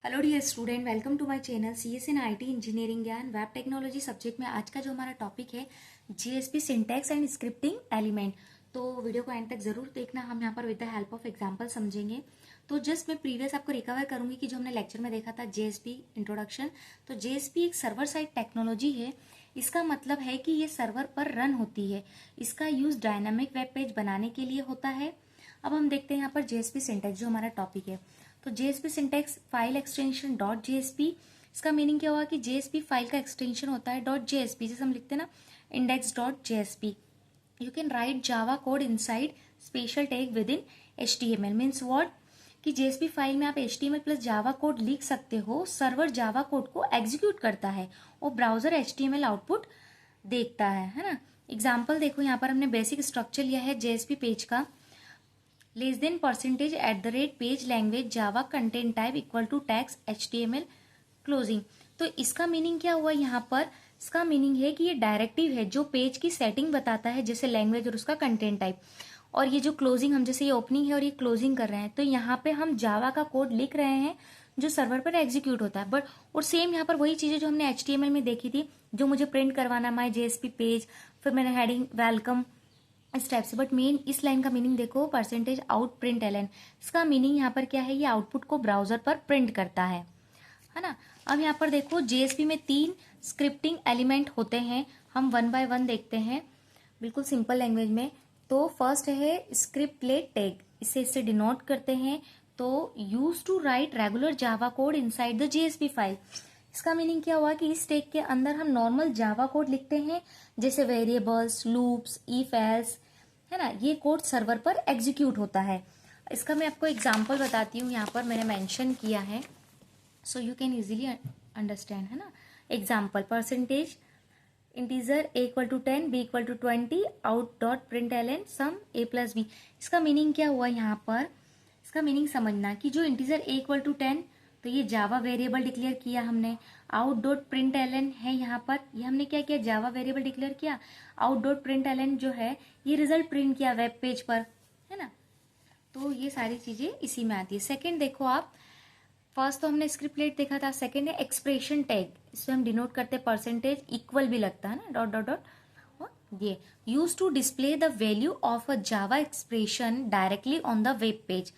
Hello dear student, welcome to my channel CS in IT engineering and web technology subject में आज का जो हमारा टॉपिक है GSP syntax and scripting element. तो वीडियो को एंड तक जरूर देखना, हम यहाँ पर with the help of example समझेंगे। तो जस्ट मैं प्रीवियस आपको रिकवर करूंगी कि जो हमने लेक्चर में देखा था जेएसपी इंट्रोडक्शन। तो जेएसपी एक सर्वर साइड टेक्नोलॉजी है। इसका मतलब है कि ये सर्वर पर रन होती है। इसका यूज डायनामिक वेब पेज बनाने के लिए होता है। अब हम देखते हैं यहाँ पर जेएसपी सिंटैक्स जो हमारा टॉपिक है। तो JSP syntax file extension dot JSP. इसका मीनिंग क्या हुआ कि जेएसपी फाइल का एक्सटेंशन होता है डॉट जेएसपी, जैसे हम लिखते हैं ना index dot JSP. You can write Java code inside special tag with in HTML. Means what कि जेएसपी फाइल में आप एचटीएमएल प्लस जावा कोड लिख सकते हो। सर्वर जावा कोड को एग्जीक्यूट करता है और ब्राउजर एचटीएमएल आउटपुट देखता है ना। एग्जाम्पल देखो, यहाँ पर हमने बेसिक स्ट्रक्चर लिया है जेएसपी पेज का। Less than percentage at the rate page language Java content type equal to tags HTML closing. तो इसका मीनिंग क्या हुआ यहाँ पर? इसका मीनिंग है कि ये डायरेक्टिव है जो पेज की सेटिंग बताता है, जैसे लैंग्वेज और उसका कंटेंट टाइप। और ये जो क्लोजिंग, हम जैसे ये ओपनिंग है और ये क्लोजिंग कर रहे हैं, तो यहाँ पे हम जावा का कोड लिख रहे हैं जो सर्वर पर एग्जीक्यूट होता है। बट और सेम यहाँ पर वही चीजें जो हमने एचटीएमएल में देखी थी, जो मुझे प्रिंट करवाना माई जेएसपी पेज, फिर मैंने हेडिंग वेलकम इस टाइप से। बट मेन इस लाइन का मीनिंग देखो, परसेंटेज आउट प्रिंट एलन। इसका मीनिंग यहाँ पर क्या है? ये आउटपुट को ब्राउजर पर प्रिंट करता है ना। अब यहाँ पर देखो जेएसपी में 3 स्क्रिप्टिंग एलिमेंट होते हैं। हम वन बाय वन देखते हैं बिल्कुल सिंपल लैंग्वेज में। तो फर्स्ट है स्क्रिप्टलेट टैग, इससे डिनोट करते हैं। तो use to write regular Java code inside the JSP file. इसका मीनिंग क्या हुआ कि इस टैग के अंदर हम नॉर्मल जावा कोड लिखते हैं, जैसे वेरिएबल्स, लूप्स, इफ एल्स, है ना। ये कोड सर्वर पर एग्जीक्यूट होता है। इसका मैं आपको एग्जांपल बताती हूँ, यहाँ पर मैंने मेंशन किया है so you can easily understand, है ना। Example, percentage integer a equal to 10, b equal to 20, out dot print L N sum a plus B. इसका मीनिंग क्या हुआ यहाँ पर? इसका मीनिंग समझना कि जो इंटीजर a इक्वल टू 10, तो ये जावा वेरिएबल डिक्लेयर किया हमने। Out dot print L N है यहाँ पर, ये हमने क्या किया? जावा वेरिएबल डिक्लेयर किया। Out dot print L N जो है ये रिजल्ट प्रिंट किया वेब पेज पर, है ना। तो ये सारी चीजें इसी में आती है। सेकंड देखो आप, फर्स्ट तो हमने स्क्रिप्टलेट देखा था, सेकंड है एक्सप्रेशन टैग। इसमें हम डिनोट करते हैं परसेंटेज, इक्वल भी लगता है ना, डॉट डॉट डॉट। ये use to display the value of a Java expression directly on the web page.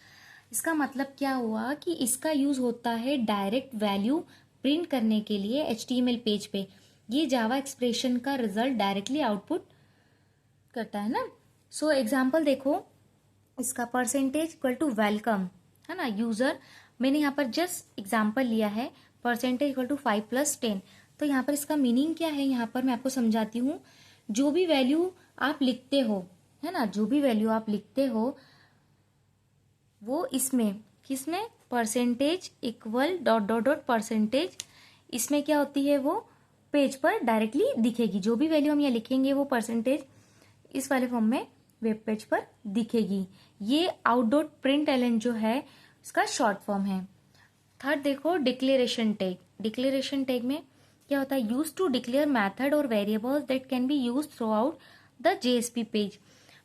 इसका मतलब क्या हुआ कि इसका यूज होता है डायरेक्ट वैल्यू प्रिंट करने के लिए एचटीएमएल पेज पे। ये जावा एक्सप्रेशन का रिजल्ट डायरेक्टली आउटपुट करता है ना। सो एग्जांपल देखो, इसका परसेंटेज इक्वल टू वेलकम, है ना। यूजर, मैंने यहाँ पर जस्ट एग्जांपल लिया है, परसेंटेज इक्वल टू 5 + 10। तो यहाँ पर इसका मीनिंग क्या है, यहाँ पर मैं आपको समझाती हूँ। जो भी वैल्यू आप लिखते हो, है ना, जो भी वैल्यू आप लिखते हो वो इसमें, किसमें? Percentage equal dot dot dot percentage, इसमें क्या होती है? वो पेज पर डायरेक्टली दिखेगी। जो भी वैल्यू हम यहाँ लिखेंगे वो परसेंटेज इस वाले फॉर्म में वेब पेज पर दिखेगी। ये आउट डॉट प्रिंट एलन जो है इसका शॉर्ट फॉर्म है। थर्ड देखो, डिक्लेरेशन टैग। डिक्लेरेशन टैग में क्या होता है? यूज टू डिक्लेयर मैथड और variables that can be use through out the JSP page.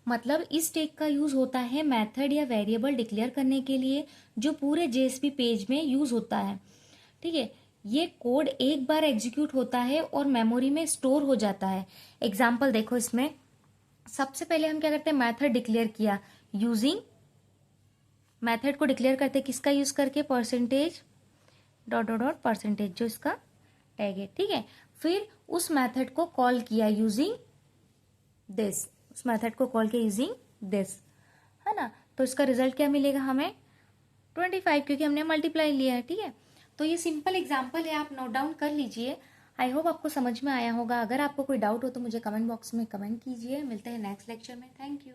मतलब इस टैग का यूज होता है मेथड या वेरिएबल डिक्लेयर करने के लिए, जो पूरे जेएसपी पेज में यूज होता है। ठीक है, ये कोड एक बार एग्जीक्यूट होता है और मेमोरी में स्टोर हो जाता है। एग्जाम्पल देखो, इसमें सबसे पहले हम क्या करते हैं? मेथड डिक्लेयर किया यूजिंग, मेथड को डिक्लेयर करते किसका यूज करके? Percentage dot dot dot percentage, जो इसका टैग है। ठीक है, फिर उस मेथड को कॉल किया यूजिंग दिस, उस मेथड को कॉल किया यूजिंग दिस, है ना। तो इसका रिजल्ट क्या मिलेगा हमें? 25, क्योंकि हमने मल्टीप्लाई लिया है। ठीक है, तो ये सिंपल एग्जांपल है, आप नोट डाउन कर लीजिए। आई होप आपको समझ में आया होगा। अगर आपको कोई डाउट हो तो मुझे कमेंट बॉक्स में कमेंट कीजिए। मिलते हैं नेक्स्ट लेक्चर में। Thank you.